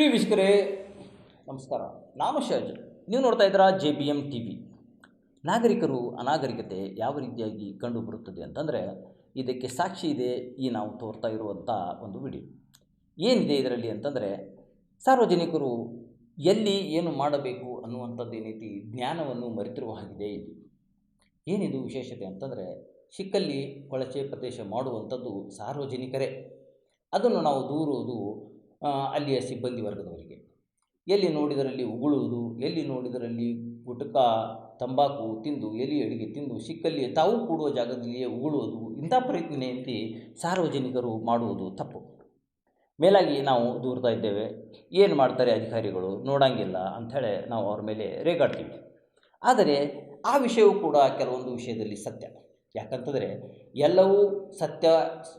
ಪ್ರಿಯ ವೀಕ್ಷಕರೇ ನಮಸ್ಕಾರ. ನಾನು ಶಹಜ್. ನೀವು ನೋಡ್ತಾ ಇದ್ದೀರಾ JBM TV. ನಾಗರಿಕರು ಅನಾಗರಿಕತೆ ಯಾವ ರೀತಿಯಾಗಿ ಕಂಡು ಬರುತ್ತದೆ ಅಂತಂದರೆ ಇದಕ್ಕೆ ಸಾಕ್ಷಿ ಇದೆ ಈ ನಾವು ತೋರ್ತಾ ಇರುವಂಥ ಒಂದು ವಿಡಿಯೋ. ಏನಿದೆ ಇದರಲ್ಲಿ ಅಂತಂದರೆ ಸಾರ್ವಜನಿಕರು ಎಲ್ಲಿ ಏನು ಮಾಡಬೇಕು ಅನ್ನುವಂಥದ್ದು ಏನೈತಿ ಜ್ಞಾನವನ್ನು ಮರೆತಿರುವ ಹಾಗಿದೆ ಇಲ್ಲಿ. ಏನಿದು ವಿಶೇಷತೆ ಅಂತಂದರೆ ಸಿಕ್ಕಲ್ಲಿ ಕೊಳಚೆ ಪ್ರದೇಶ ಮಾಡುವಂಥದ್ದು ಸಾರ್ವಜನಿಕರೇ. ಅದನ್ನು ನಾವು ದೂರುವುದು ಅಲ್ಲಿಯ ಸಿಬ್ಬಂದಿ ವರ್ಗದವರಿಗೆ. ಎಲ್ಲಿ ನೋಡಿದರಲ್ಲಿ ಉಗುಳುವುದು, ಎಲ್ಲಿ ನೋಡಿದರಲ್ಲಿ ಗುಟ್ಕಾ ತಂಬಾಕು ತಿಂದು, ಎಲಿ ಅಡಿಗೆ ತಿಂದು ಸಿಕ್ಕಲ್ಲಿ ತಾವು ಕೂಡುವ ಜಾಗದಲ್ಲಿಯೇ ಉಗುಳುವುದು, ಇಂಥ ಪ್ರಯತ್ನತೆ ಸಾರ್ವಜನಿಕರು ಮಾಡುವುದು ತಪ್ಪು. ಮೇಲಾಗಿ ನಾವು ದೂರ್ತಾ ಇದ್ದೇವೆ, ಏನು ಮಾಡ್ತಾರೆ ಅಧಿಕಾರಿಗಳು ನೋಡಂಗಿಲ್ಲ ಅಂಥೇಳಿ ನಾವು ಅವ್ರ ಮೇಲೆ ರೇಗಾಡ್ತೀವಿ. ಆದರೆ ಆ ವಿಷಯವೂ ಕೂಡ ಕೆಲವೊಂದು ವಿಷಯದಲ್ಲಿ ಸತ್ಯ. ಯಾಕಂತಂದರೆ ಎಲ್ಲವೂ ಸತ್ಯ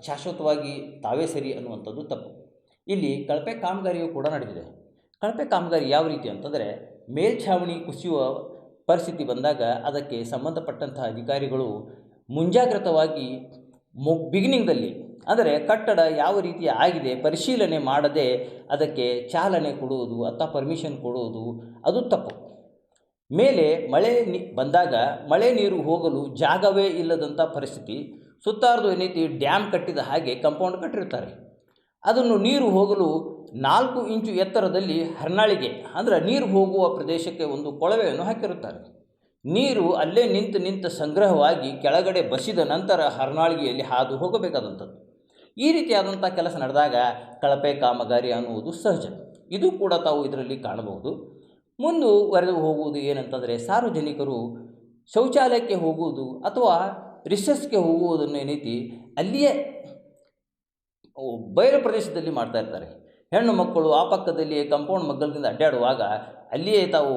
ಶಾಶ್ವತವಾಗಿ ತಾವೇ ಸರಿ ಅನ್ನುವಂಥದ್ದು ತಪ್ಪು. ಇಲ್ಲಿ ಕಳಪೆ ಕಾಮಗಾರಿಯೂ ಕೂಡ ನಡೆದಿದೆ. ಕಳಪೆ ಕಾಮಗಾರಿ ಯಾವ ರೀತಿ ಅಂತಂದರೆ ಮೇಲ್ಛಾವಣಿ ಕುಸಿಯುವ ಪರಿಸ್ಥಿತಿ ಬಂದಾಗ ಅದಕ್ಕೆ ಸಂಬಂಧಪಟ್ಟಂಥ ಅಧಿಕಾರಿಗಳು ಮುಂಜಾಗ್ರತವಾಗಿ ಬಿಗಿನಿಂಗ್ದಲ್ಲಿ ಅಂದರೆ ಕಟ್ಟಡ ಯಾವ ರೀತಿ ಆಗಿದೆ ಪರಿಶೀಲನೆ ಮಾಡದೆ ಅದಕ್ಕೆ ಚಾಲನೆ ಕೊಡುವುದು ಅಥವಾ ಪರ್ಮಿಷನ್ ಕೊಡುವುದು ಅದು ತಪ್ಪು. ಮೇಲೆ ಮಳೆ ಬಂದಾಗ ಮಳೆ ನೀರು ಹೋಗಲು ಜಾಗವೇ ಇಲ್ಲದಂಥ ಪರಿಸ್ಥಿತಿ, ಸುತ್ತಾರ್ದು ಏನೈತಿ ಡ್ಯಾಮ್ ಕಟ್ಟಿದ ಹಾಗೆ ಕಾಂಪೌಂಡ್ ಕಟ್ಟಿರ್ತಾರೆ. ಅದನ್ನು ನೀರು ಹೋಗಲು 4 ಇಂಚು ಎತ್ತರದಲ್ಲಿ ಹರ್ನಾಳಿಗೆ ಅಂದರೆ ನೀರು ಹೋಗುವ ಪ್ರದೇಶಕ್ಕೆ ಒಂದು ಕೊಳವೆಯನ್ನು ಹಾಕಿರುತ್ತಾರೆ. ನೀರು ಅಲ್ಲೇ ನಿಂತು ಸಂಗ್ರಹವಾಗಿ ಕೆಳಗಡೆ ಬಸಿದ ನಂತರ ಹರ್ನಾಳಿಗೆಯಲ್ಲಿ ಹಾದು ಹೋಗಬೇಕಾದಂಥದ್ದು. ಈ ರೀತಿಯಾದಂಥ ಕೆಲಸ ನಡೆದಾಗ ಕಳಪೆ ಕಾಮಗಾರಿ ಅನ್ನುವುದು ಸಹಜ. ಇದು ಕೂಡ ತಾವು ಇದರಲ್ಲಿ ಕಾಣಬಹುದು. ಮುಂದುವರೆದು ಹೋಗುವುದು ಏನಂತಂದರೆ ಸಾರ್ವಜನಿಕರು ಶೌಚಾಲಯಕ್ಕೆ ಹೋಗುವುದು ಅಥವಾ ರಿಸೆಸ್ಗೆ ಹೋಗುವುದನ್ನು ಏನೈತಿ ಅಲ್ಲಿಯೇ ಬಯಲು ಪ್ರದೇಶದಲ್ಲಿ ಮಾಡ್ತಾ ಇರ್ತಾರೆ. ಹೆಣ್ಣು ಮಕ್ಕಳು ಆ ಪಕ್ಕದಲ್ಲಿ ಕಾಂಪೌಂಡ್ ಮಗ್ಗಲದಿಂದ ಅಡ್ಡಾಡುವಾಗ ಅಲ್ಲಿಯೇ ತಾವು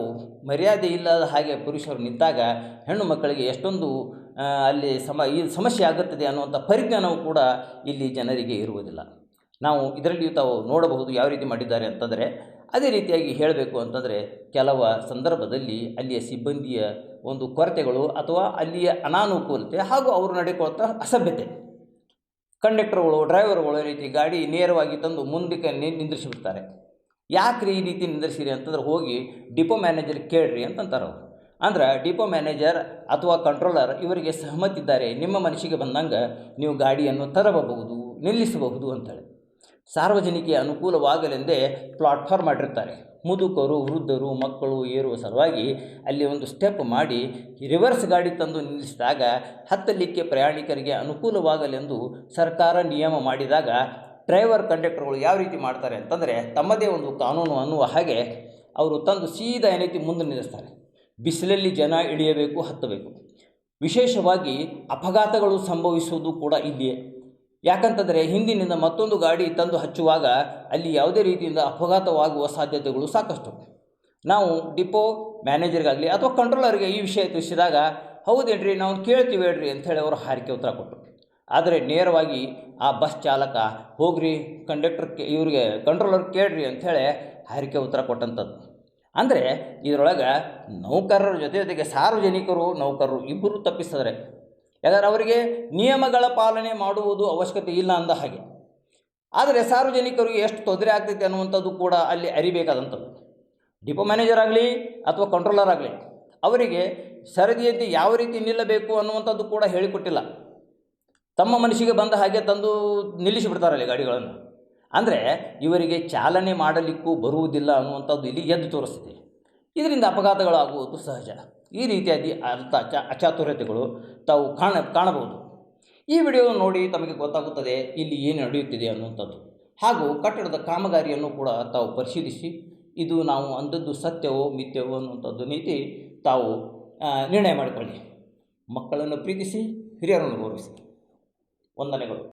ಮರ್ಯಾದೆ ಇಲ್ಲದ ಹಾಗೆ ಪುರುಷರು ನಿಂತಾಗ ಹೆಣ್ಣು ಮಕ್ಕಳಿಗೆ ಎಷ್ಟೊಂದು ಅಲ್ಲಿ ಈ ಸಮಸ್ಯೆ ಆಗುತ್ತದೆ ಅನ್ನುವಂಥ ಪರಿಜ್ಞಾನವೂ ಕೂಡ ಇಲ್ಲಿ ಜನರಿಗೆ ಇರುವುದಿಲ್ಲ. ನಾವು ಇದರಲ್ಲಿಯೂ ತಾವು ನೋಡಬಹುದು ಯಾವ ರೀತಿ ಮಾಡಿದ್ದಾರೆ ಅಂತಂದರೆ ಅದೇ ರೀತಿಯಾಗಿ ಹೇಳಬೇಕು ಅಂತಂದರೆ ಕೆಲವು ಸಂದರ್ಭದಲ್ಲಿ ಅಲ್ಲಿಯ ಸಿಬ್ಬಂದಿಯ ಒಂದು ಕೊರತೆಗಳು ಅಥವಾ ಅಲ್ಲಿಯ ಅನಾನುಕೂಲತೆ ಹಾಗೂ ಅವರು ನಡೆಕೊಳ್ತಾ ಅಸಭ್ಯತೆ. ಕಂಡಕ್ಟರ್ಗಳು ಡ್ರೈವರ್ಗಳು ರೀತಿ ಗಾಡಿ ನೇರವಾಗಿ ತಂದು ಮುಂದಕ್ಕೆ ನಿಂದ್ರಿಸಿಬಿಡ್ತಾರೆ. ಯಾಕ್ರಿ ಈ ರೀತಿ ನಿಂದ್ರಿಸಿರಿ ಅಂತಂದ್ರೆ ಹೋಗಿ ಡಿಪೋ ಮ್ಯಾನೇಜರ್ ಕೇಳ್ರಿ ಅಂತಂತಾರೆ ಅವರು. ಅಂದ್ರೆ ಡಿಪೋ ಮ್ಯಾನೇಜರ್ ಅಥವಾ ಕಂಟ್ರೋಲರ್ ಇವರಿಗೆ ಸಹಮತಿ ಇದ್ದಾರೆ, ನಿಮ್ಮ ಮನಸ್ಸಿಗೆ ಬಂದಂಗೆ ನೀವು ಗಾಡಿಯನ್ನು ತರಬಹುದು ನಿಲ್ಲಿಸಬಹುದು ಅಂತೇಳಿ. ಸಾರ್ವಜನಿಕ ಅನುಕೂಲವಾಗಲೆಂದೇ ಪ್ಲಾಟ್ಫಾರ್ಮ್ ಮಾಡಿರ್ತಾರೆ. ಮುದುಕರು ವೃದ್ಧರು ಮಕ್ಕಳು ಏರುವ ಸಲುವಾಗಿ ಅಲ್ಲಿ ಒಂದು ಸ್ಟೆಪ್ ಮಾಡಿ ರಿವರ್ಸ್ ಗಾಡಿ ತಂದು ನಿಲ್ಲಿಸಿದಾಗ ಹತ್ತಲಿಕ್ಕೆ ಪ್ರಯಾಣಿಕರಿಗೆ ಅನುಕೂಲವಾಗಲೆಂದು ಸರ್ಕಾರ ನಿಯಮ ಮಾಡಿದಾಗ ಡ್ರೈವರ್ ಕಂಡಕ್ಟರ್ಗಳು ಯಾವ ರೀತಿ ಮಾಡ್ತಾರೆ ಅಂತಂದರೆ ತಮ್ಮದೇ ಒಂದು ಕಾನೂನು ಅನ್ನುವ ಹಾಗೆ ಅವರು ತಂದು ಸೀದಾ ಏನೈತಿ ಮುಂದೆ ನಿಲ್ಲಿಸ್ತಾರೆ. ಬಿಸಿಲಲ್ಲಿ ಜನ ಇಳಿಯಬೇಕು ಹತ್ತಬೇಕು. ವಿಶೇಷವಾಗಿ ಅಪಘಾತಗಳು ಸಂಭವಿಸುವುದು ಕೂಡ ಇಲ್ಲಿಯೇ. ಯಾಕಂತಂದರೆ ಹಿಂದಿನಿಂದ ಮತ್ತೊಂದು ಗಾಡಿ ತಂದು ಹಚ್ಚುವಾಗ ಅಲ್ಲಿ ಯಾವುದೇ ರೀತಿಯಿಂದ ಅಪಘಾತವಾಗುವ ಸಾಧ್ಯತೆಗಳು ಸಾಕಷ್ಟು. ನಾವು ಡಿಪೋ ಮ್ಯಾನೇಜರ್ಗಾಗಲಿ ಅಥವಾ ಕಂಟ್ರೋಲರ್ಗೆ ಈ ವಿಷಯ ತಿಳಿಸಿದಾಗ ಹೌದೇನ್ರಿ ನಾವು ಕೇಳ್ತೀವಿ ಹೇಳ್ರಿ ಅಂಥೇಳಿ ಅವರು ಹಾರಿಕೆ ಉತ್ತರ ಕೊಟ್ಟರು. ಆದರೆ ನೇರವಾಗಿ ಆ ಬಸ್ ಚಾಲಕ ಹೋಗ್ರಿ ಇವರಿಗೆ ಕಂಟ್ರೋಲರ್ ಕೇಳ್ರಿ ಅಂಥೇಳಿ ಹಾರಿಕೆ ಉತ್ತರ ಕೊಟ್ಟಂಥದ್ದು. ಅಂದರೆ ಇದರೊಳಗೆ ನೌಕರರ ಜೊತೆಗೆ ಸಾರ್ವಜನಿಕರು ನೌಕರರು ಇಬ್ಬರು ತಪ್ಪಿಸಿದರೆ ಯಾಕಂದರೆ ಅವರಿಗೆ ನಿಯಮಗಳ ಪಾಲನೆ ಮಾಡುವುದು ಅವಶ್ಯಕತೆ ಇಲ್ಲ ಅಂದ ಹಾಗೆ. ಆದರೆ ಸಾರ್ವಜನಿಕರಿಗೆ ಎಷ್ಟು ತೊಂದರೆ ಆಗ್ತೈತೆ ಅನ್ನುವಂಥದ್ದು ಕೂಡ ಅಲ್ಲಿ ಅರಿಬೇಕಾದಂಥದ್ದು. ಡಿಪೋ ಮ್ಯಾನೇಜರ್ ಆಗಲಿ ಅಥವಾ ಕಂಟ್ರೋಲರ್ ಆಗಲಿ ಅವರಿಗೆ ಸರದಿಯಂತೆ ಯಾವ ರೀತಿ ನಿಲ್ಲಬೇಕು ಅನ್ನುವಂಥದ್ದು ಕೂಡ ಹೇಳಿಕೊಟ್ಟಿಲ್ಲ. ತಮ್ಮ ಮನಸ್ಸಿಗೆ ಬಂದ ಹಾಗೆ ತಂದು ನಿಲ್ಲಿಸಿಬಿಡ್ತಾರಲ್ಲಿ ಗಾಡಿಗಳನ್ನು. ಅಂದರೆ ಇವರಿಗೆ ಚಾಲನೆ ಮಾಡಲಿಕ್ಕೂ ಬರುವುದಿಲ್ಲ ಅನ್ನುವಂಥದ್ದು ಇಲ್ಲಿ ಎದ್ದು ತೋರಿಸ್ತಿದೆ. ಇದರಿಂದ ಅಪಘಾತಗಳಾಗುವುದು ಸಹಜ. ಈ ರೀತಿಯಾಗಿ ಅಚಾತುರ್ಯತೆಗಳು ತಾವು ಕಾಣಬಹುದು. ಈ ವಿಡಿಯೋ ನೋಡಿ ತಮಗೆ ಗೊತ್ತಾಗುತ್ತದೆ ಇಲ್ಲಿ ಏನು ನಡೆಯುತ್ತಿದೆ ಅನ್ನುವಂಥದ್ದು. ಹಾಗೂ ಕಟ್ಟಡದ ಕಾಮಗಾರಿಯನ್ನು ಕೂಡ ತಾವು ಪರಿಶೀಲಿಸಿ ಇದು ನಾವು ಅಂದದ್ದು ಸತ್ಯವೋ ಮಿಥ್ಯವೋ ಅನ್ನುವಂಥದ್ದು ನೀತಿ ತಾವು ನಿರ್ಣಯ ಮಾಡಿಕೊಳ್ಳಿ. ಮಕ್ಕಳನ್ನು ಪ್ರೀತಿಸಿ, ಹಿರಿಯರನ್ನು ಗೌರವಿಸಿ. ವಂದನೆಗಳು.